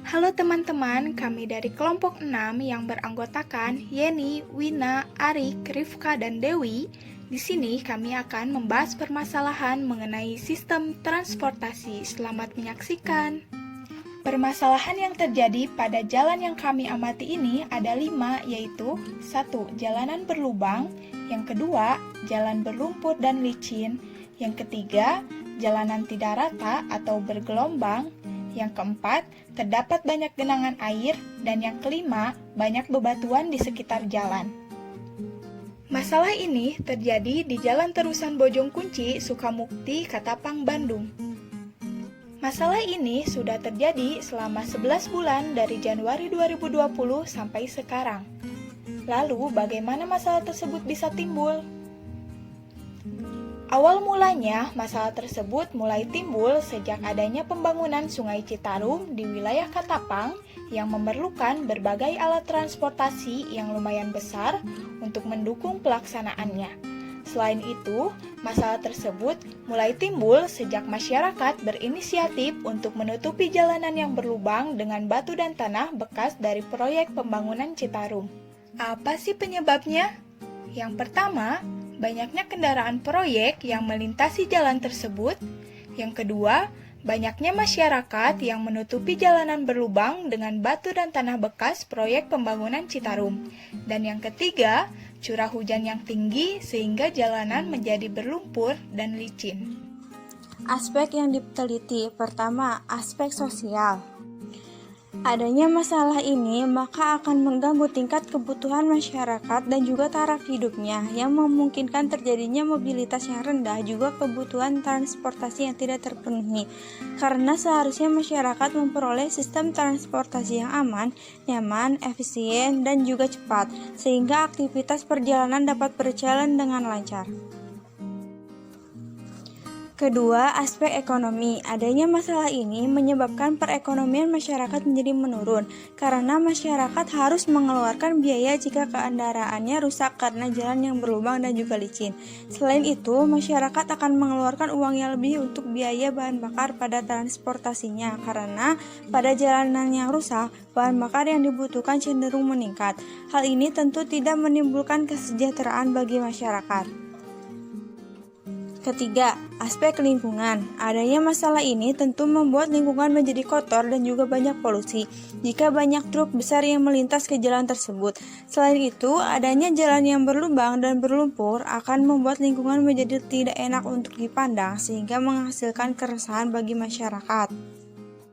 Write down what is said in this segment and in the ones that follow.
Halo teman-teman, kami dari kelompok 6 yang beranggotakan Yeni, Wina, Arik, Rifka, dan Dewi. Di sini kami akan membahas permasalahan mengenai sistem transportasi. Selamat menyaksikan. Permasalahan yang terjadi pada jalan yang kami amati ini ada 5, yaitu 1. Jalanan berlubang, yang kedua, jalan berlumpur dan licin, yang ketiga, jalanan tidak rata atau bergelombang, yang keempat, terdapat banyak genangan air, dan yang kelima, banyak bebatuan di sekitar jalan. Masalah ini terjadi di Jalan Terusan Bojong Kunci, Sukamukti, Katapang, Bandung. Masalah ini sudah terjadi selama 11 bulan dari Januari 2020 sampai sekarang. Lalu, bagaimana masalah tersebut bisa timbul? Awal mulanya, masalah tersebut mulai timbul sejak adanya pembangunan Sungai Citarum di wilayah Katapang yang memerlukan berbagai alat transportasi yang lumayan besar untuk mendukung pelaksanaannya. Selain itu, masalah tersebut mulai timbul sejak masyarakat berinisiatif untuk menutupi jalanan yang berlubang dengan batu dan tanah bekas dari proyek pembangunan Citarum. Apa sih penyebabnya? Yang pertama, banyaknya kendaraan proyek yang melintasi jalan tersebut. Yang kedua, banyaknya masyarakat yang menutupi jalanan berlubang dengan batu dan tanah bekas proyek pembangunan Citarum. Dan yang ketiga, curah hujan yang tinggi sehingga jalanan menjadi berlumpur dan licin. Aspek yang diteliti pertama, aspek sosial. Adanya masalah ini maka akan mengganggu tingkat kebutuhan masyarakat dan juga taraf hidupnya yang memungkinkan terjadinya mobilitas yang rendah, juga kebutuhan transportasi yang tidak terpenuhi. Karena seharusnya masyarakat memperoleh sistem transportasi yang aman, nyaman, efisien, dan juga cepat, sehingga aktivitas perjalanan dapat berjalan dengan lancar. Kedua, aspek ekonomi. Adanya masalah ini menyebabkan perekonomian masyarakat menjadi menurun karena masyarakat harus mengeluarkan biaya jika kendaraannya rusak karena jalan yang berlubang dan juga licin. Selain itu, masyarakat akan mengeluarkan uang yang lebih untuk biaya bahan bakar pada transportasinya karena pada jalanan yang rusak, bahan bakar yang dibutuhkan cenderung meningkat. Hal ini tentu tidak menimbulkan kesejahteraan bagi masyarakat. Ketiga, aspek lingkungan. Adanya masalah ini tentu membuat lingkungan menjadi kotor dan juga banyak polusi jika banyak truk besar yang melintas ke jalan tersebut. Selain itu, adanya jalan yang berlubang dan berlumpur akan membuat lingkungan menjadi tidak enak untuk dipandang sehingga menghasilkan keresahan bagi masyarakat.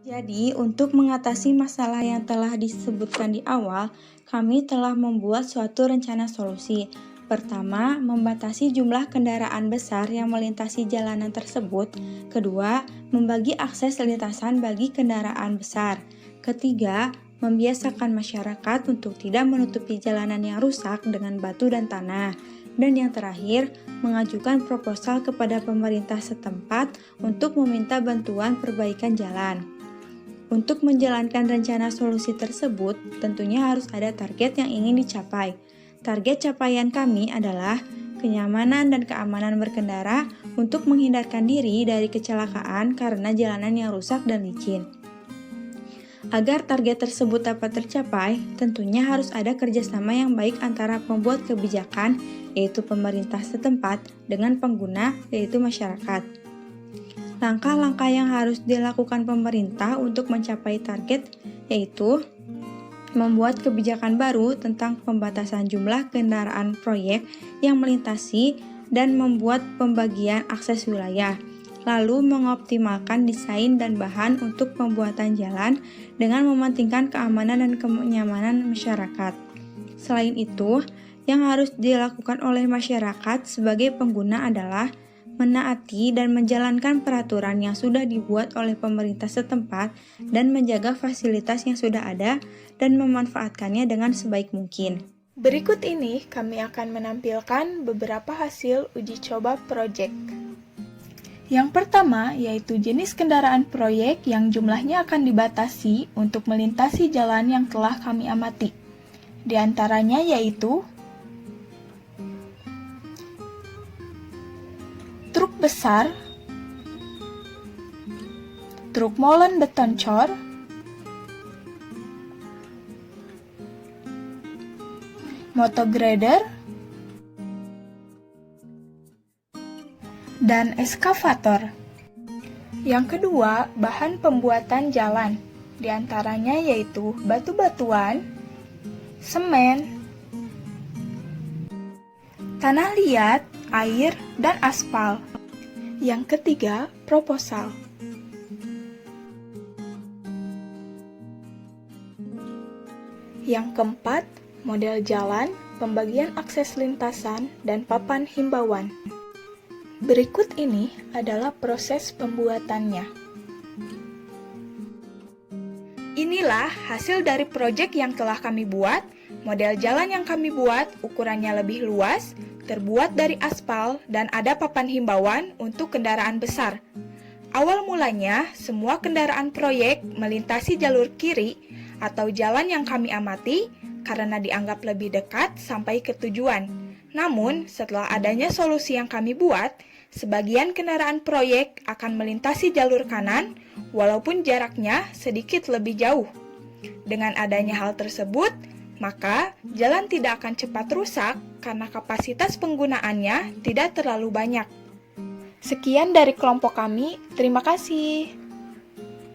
Jadi, untuk mengatasi masalah yang telah disebutkan di awal, kami telah membuat suatu rencana solusi. Pertama, membatasi jumlah kendaraan besar yang melintasi jalanan tersebut. Kedua, membagi akses lintasan bagi kendaraan besar. Ketiga, membiasakan masyarakat untuk tidak menutupi jalanan yang rusak dengan batu dan tanah. Dan yang terakhir, mengajukan proposal kepada pemerintah setempat untuk meminta bantuan perbaikan jalan. Untuk menjalankan rencana solusi tersebut, tentunya harus ada target yang ingin dicapai. Target capaian kami adalah kenyamanan dan keamanan berkendara untuk menghindarkan diri dari kecelakaan karena jalanan yang rusak dan licin. Agar target tersebut dapat tercapai, tentunya harus ada kerjasama yang baik antara pembuat kebijakan, yaitu pemerintah setempat, dengan pengguna, yaitu masyarakat. Langkah-langkah yang harus dilakukan pemerintah untuk mencapai target, yaitu membuat kebijakan baru tentang pembatasan jumlah kendaraan proyek yang melintasi dan membuat pembagian akses wilayah, lalu mengoptimalkan desain dan bahan untuk pembuatan jalan dengan mementingkan keamanan dan kenyamanan masyarakat. Selain itu, yang harus dilakukan oleh masyarakat sebagai pengguna adalah menaati dan menjalankan peraturan yang sudah dibuat oleh pemerintah setempat dan menjaga fasilitas yang sudah ada dan memanfaatkannya dengan sebaik mungkin. Berikut ini kami akan menampilkan beberapa hasil uji coba proyek. Yang pertama yaitu jenis kendaraan proyek yang jumlahnya akan dibatasi untuk melintasi jalan yang telah kami amati. Di antaranya yaitu truk besar, truk molen beton cor, motograder, dan eskavator. Yang kedua, bahan pembuatan jalan, di antaranya yaitu batu-batuan, semen, tanah liat, air, dan aspal. Yang ketiga, proposal. Yang keempat, model jalan, pembagian akses lintasan, dan papan himbauan. Berikut ini adalah proses pembuatannya. Inilah hasil dari proyek yang telah kami buat. Model jalan yang kami buat ukurannya lebih luas, terbuat dari aspal, dan ada papan himbauan untuk kendaraan besar. Awal mulanya, semua kendaraan proyek melintasi jalur kiri atau jalan yang kami amati karena dianggap lebih dekat sampai ke tujuan. Namun, setelah adanya solusi yang kami buat, sebagian kendaraan proyek akan melintasi jalur kanan walaupun jaraknya sedikit lebih jauh. Dengan adanya hal tersebut, maka jalan tidak akan cepat rusak karena kapasitas penggunaannya tidak terlalu banyak. Sekian dari kelompok kami, terima kasih.